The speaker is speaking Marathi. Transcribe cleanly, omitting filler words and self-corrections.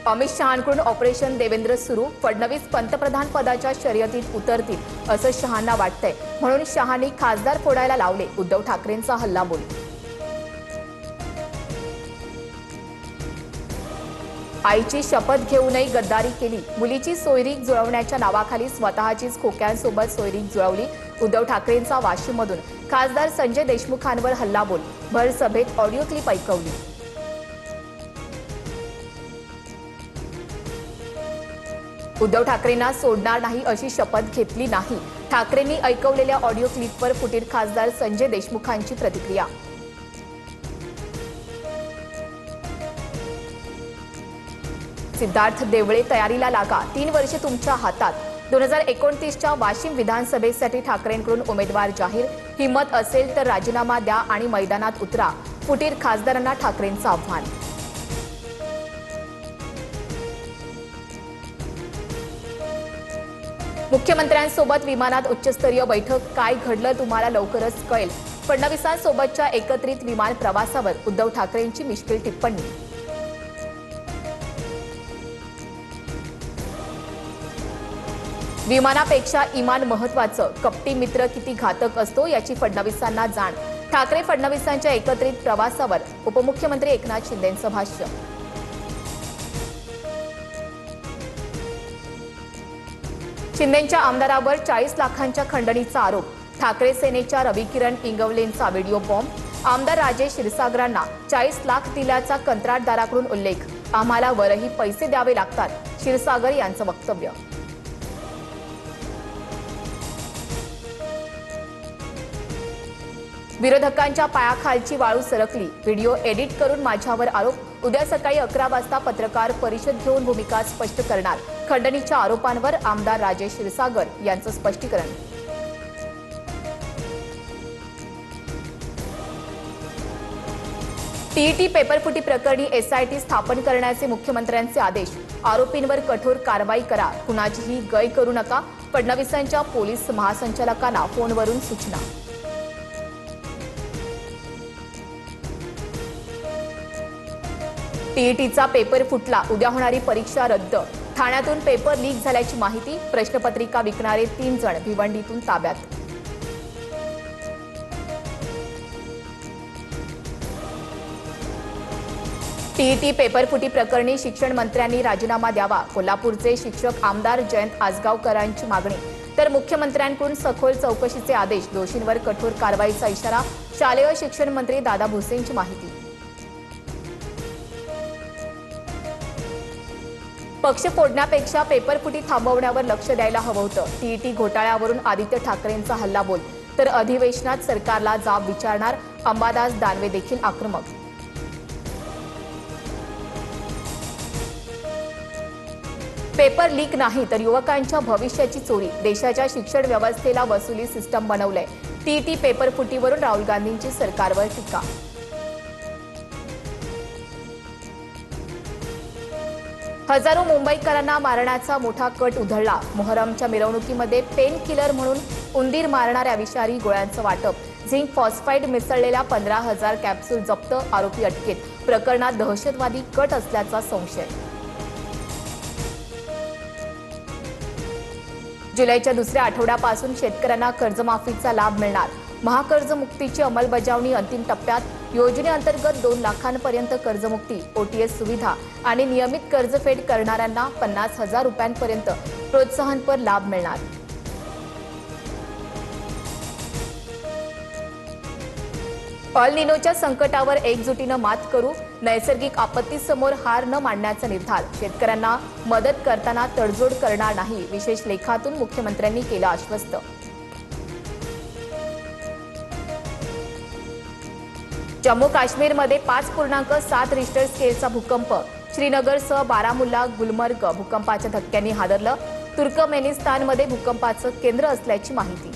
अमित शहांकडून ऑपरेशन देवेंद्र सुरू, फडणवीस पंतप्रधान पदाच्या शर्यतीत उतरतील असं शहांना वाटतंय, म्हणून शहांनी खासदार फोडायला लावले. उद्धव ठाकरेंचा हल्लाबोल. आईची शपथ घेऊनही गद्दारी केली, मुलीची सोयरीक जुळवण्याच्या नावाखाली स्वतःचीच खोक्यांसोबत सोयरीक जुळवली. उद्धव ठाकरेंचा वाशीममधून खासदार संजय देशमुखांवर हल्लाबोल, भर सभेत ऑडिओ क्लिप ऐकवली. उद्धव ठाकरेंना सोडणार नाही अशी शपथ घेतली नाही. ठाकरेंनी ऐकवलेल्या ऑडिओ क्लिपवर फुटीर खासदार संजय देशमुखांची प्रतिक्रिया. सिद्धार्थ देवळे तयारीला लागा, 3 वर्षे तुमच्या हातात. 2029च्या वाशिम विधानसभेसाठी ठाकरेंकडून उमेदवार जाहीर, हिम्मत असेल तर राजीनामा द्या आणि मैदानात उतरा. फुटीर खासदारांना ठाकरेंचं आव्हान. मुख्यमंत्र्यांसोबत विमानात उच्चस्तरीय बैठक, काय घडलं तुम्हाला लवकरच कळेल. फडणवीसांसोबतच्या एकत्रित विमान प्रवासावर उद्धव ठाकरेंची मिश्किल टिप्पणी. विमानापेक्षा इमान महत्वाचं, कपटी मित्र किती घातक असतो याची फडणवीसांना जाण. ठाकरे फडणवीसांच्या एकत्रित प्रवासावर उपमुख्यमंत्री एकनाथ शिंदेंचं भाष्य. शिंदेंच्या आमदारावर 40 लाखांच्या खंडणीचा आरोप. ठाकरे सेनेच्या रविकिरण इंगवलेंचा व्हिडिओ बॉम्ब. आमदार राजेश क्षीरसागरांना 40 लाख दिल्याचा कंत्राटदाराकडून उल्लेख. आम्हाला वरही पैसे द्यावे लागतात, क्षीरसागर यांचं वक्तव्य. विरोधकांच्या पायाखालची वाळू सरकली, व्हिडिओ एडिट करून माझ्यावर आरोप. उद्या सकाळी 11 वाजता पत्रकार परिषद घेऊन भूमिका स्पष्ट करणार. खंडणीच्या आरोपांवर आमदार राजेश क्षीरसागर यांचं स्पष्टीकरण. टीईटी पेपरफुटी प्रकरणी एसआयटी स्थापन करण्याचे मुख्यमंत्र्यांचे आदेश. आरोपींवर कठोर कारवाई करा, कुणाचीही गय करू नका. फडणवीसांच्या पोलीस महासंचालकांना फोनवरून सूचना. टीईटीचा पेपर फुटला, उद्या होणारी परीक्षा रद्द. ठाण्यातून पेपर लीक झाल्याची माहिती. प्रश्नपत्रिका विकणारे 3 जण भिवंडीतून ताब्यात. टीईटी पेपरफुटी प्रकरणी शिक्षण मंत्र्यांनी राजीनामा द्यावा. कोल्हापूरचे शिक्षक आमदार जयंत आसगावकरांची मागणी. तर मुख्यमंत्र्यांकडून सखोल चौकशीचे आदेश. दोषींवर कठोर कारवाईचा इशारा. शालेय शिक्षण मंत्री दादा भुसेंची माहिती. पक्ष फोडण्यापेक्षा पेपरफुटी थांबवण्यावर लक्ष द्यायला हवं होतं. टीईटी घोटाळ्यावरून आदित्य ठाकरेंचा हल्लाबोल. तर अधिवेशनात सरकारला जाब विचारणार. अंबादास दानवे देखील आक्रमक. पेपर लीक नाही तर युवकांच्या भविष्याची चोरी. देशाच्या शिक्षण व्यवस्थेला वसुली सिस्टम बनवलंय. टीईटी पेपरफुटीवरून राहुल गांधींची सरकारवर टीका. हजारो मुंबईकरांना मारण्याचा मोठा कट उधळला. मोहरमच्या मिरवणुकीमध्ये पेन किलर म्हणून उंदीर मारणाऱ्या विषारी गोळ्यांचं वाटप. झिंक फॉस्फाईड मिसळलेल्या 15,000 कॅप्सूल जप्त. आरोपी अटकेत. प्रकरणात दहशतवादी कट असल्याचा संशय. जुलैच्या दुसऱ्या आठवड्यापासून शेतकऱ्यांना कर्जमाफीचा लाभ मिळणार. महाकर्जमुक्तीची अंमलबजावणी अंतिम टप्प्यात. योजनेअंतर्गत 2 लाखांपर्यंत कर्जमुक्ती. ओटीएस सुविधा आणि नियमित कर्जफेड करणाऱ्यांना 50,000 रुपयांपर्यंत प्रोत्साहनपर लाभ मिळणार. अल निनोच्या संकटावर एकजुटीनं मात करू. नैसर्गिक आपत्तीसमोर हार न मानण्याचा निर्धार. शेतकऱ्यांना मदत करताना तडजोड करणार नाही. विशेष लेखातून मुख्यमंत्र्यांनी केलं आश्वस्त. जम्मू काश्मीरमध्ये 5.7 रिश्टर स्केलचा भूकंप. श्रीनगरसह बारामुल्ला, गुलमर्ग भूकंपाच्या धक्क्यांनी हादरलं. तुर्कमेनिस्तानमध्ये भूकंपाचं केंद्र असल्याची माहिती.